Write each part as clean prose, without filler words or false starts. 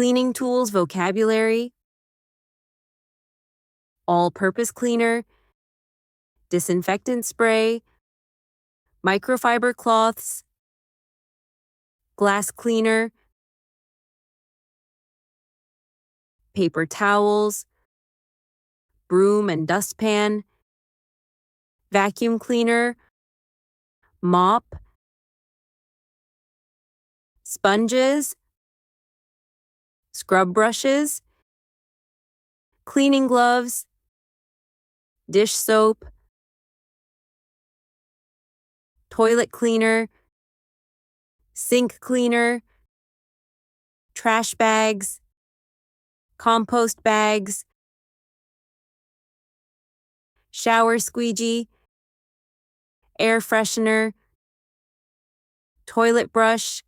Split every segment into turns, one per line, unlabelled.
Cleaning tools vocabulary: all-purpose cleaner, disinfectant spray, microfiber cloths, glass cleaner, paper towels, broom and dustpan, vacuum cleaner, mop, sponges, scrub brushes, cleaning gloves, dish soap, toilet cleaner, sink cleaner, trash bags, compost bags, shower squeegee, air freshener, toilet brush,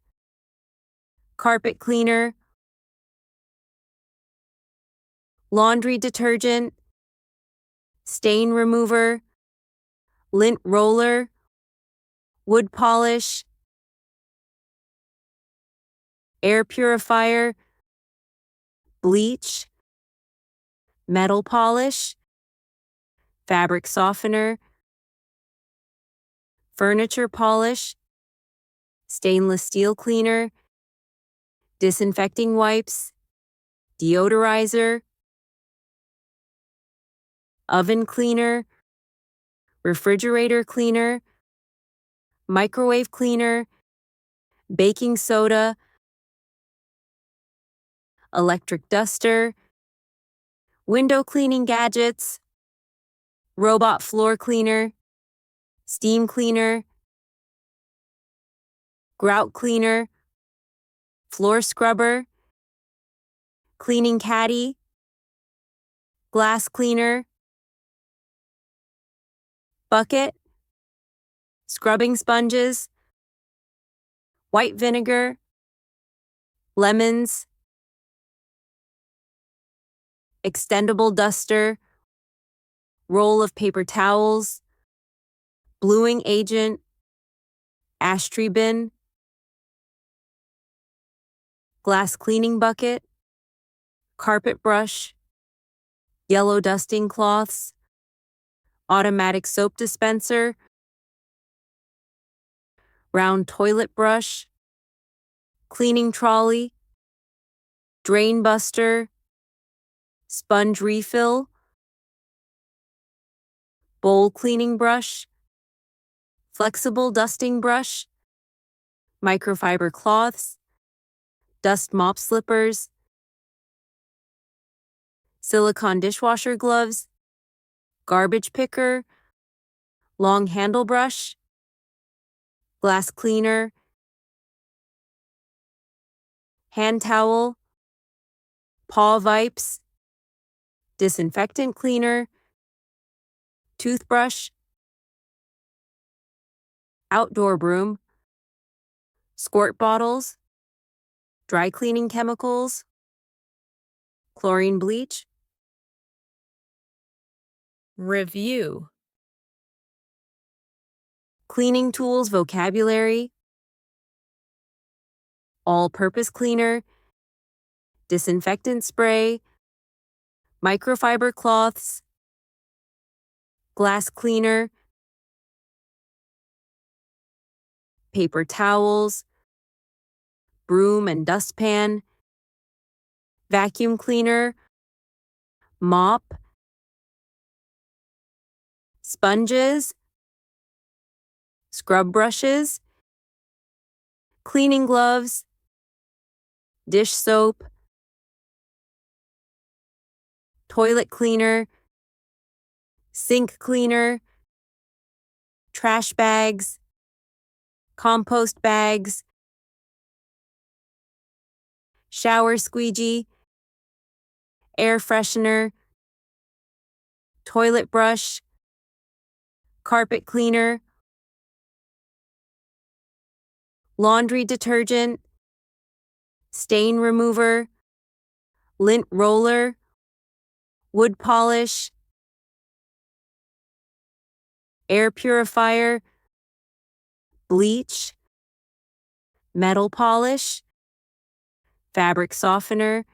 carpet cleaner, laundry detergent, stain remover, lint roller, wood polish, air purifier, bleach, metal polish, fabric softener, furniture polish, stainless steel cleaner, disinfecting wipes, deodorizer, oven cleaner, refrigerator cleaner, microwave cleaner, baking soda, electric duster, window cleaning gadgets, robot floor cleaner, steam cleaner, grout cleaner, floor scrubber, cleaning caddy, glass cleaner, bucket, scrubbing sponges, white vinegar, lemons, extendable duster, roll of paper towels, bluing agent, ashtray bin, glass cleaning bucket, carpet brush, yellow dusting cloths, automatic soap dispenser, round toilet brush, cleaning trolley, drain buster, sponge refill, bowl cleaning brush, flexible dusting brush, microfiber cloths, dust mop slippers, silicone dishwasher gloves, garbage picker, long handle brush, glass cleaner, hand towel, paw wipes, disinfectant cleaner, toothbrush, outdoor broom, squirt bottles, dry cleaning chemicals, chlorine bleach. Review: cleaning tools vocabulary: all-purpose cleaner, disinfectant spray, microfiber cloths, glass cleaner, paper towels, broom and dustpan, vacuum cleaner, mop, sponges, scrub brushes, cleaning gloves, dish soap, toilet cleaner, sink cleaner, trash bags, compost bags, shower squeegee, air freshener, toilet brush, carpet cleaner, laundry detergent, stain remover, lint roller, wood polish, air purifier, bleach, metal polish, fabric softener,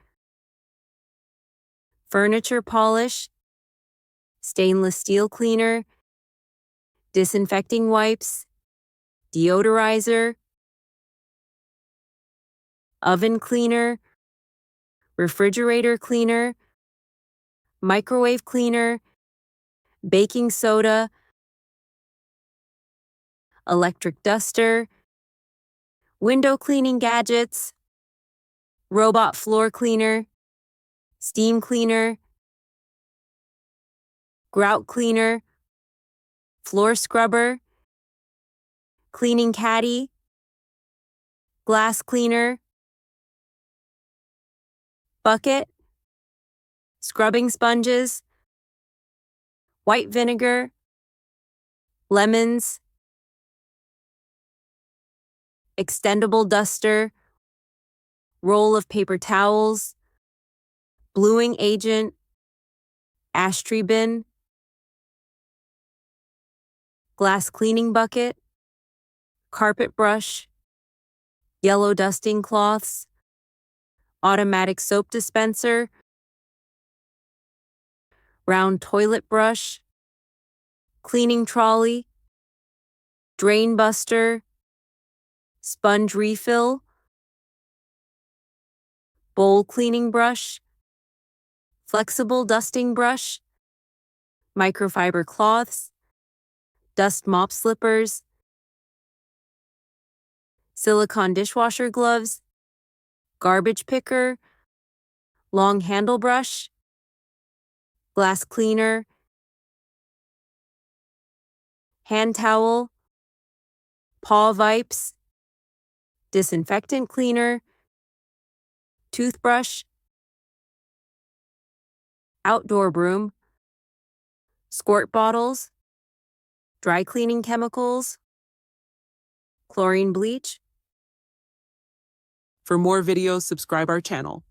furniture polish, stainless steel cleaner, disinfecting wipes, deodorizer, oven cleaner, refrigerator cleaner, microwave cleaner, baking soda, electric duster, window cleaning gadgets, robot floor cleaner, steam cleaner, grout cleaner, floor scrubber, cleaning caddy, glass cleaner, bucket, scrubbing sponges, white vinegar, lemons, extendable duster, roll of paper towels, bluing agent, ashtray bin, glass cleaning bucket, carpet brush, yellow dusting cloths, automatic soap dispenser, round toilet brush, cleaning trolley, drain buster, sponge refill, bowl cleaning brush, flexible dusting brush, microfiber cloths, dust mop slippers, silicone dishwasher gloves, garbage picker, long handle brush, glass cleaner, hand towel, paw wipes, disinfectant cleaner, toothbrush, outdoor broom, squirt bottles, dry cleaning chemicals, chlorine bleach.
For more videos, subscribe our channel.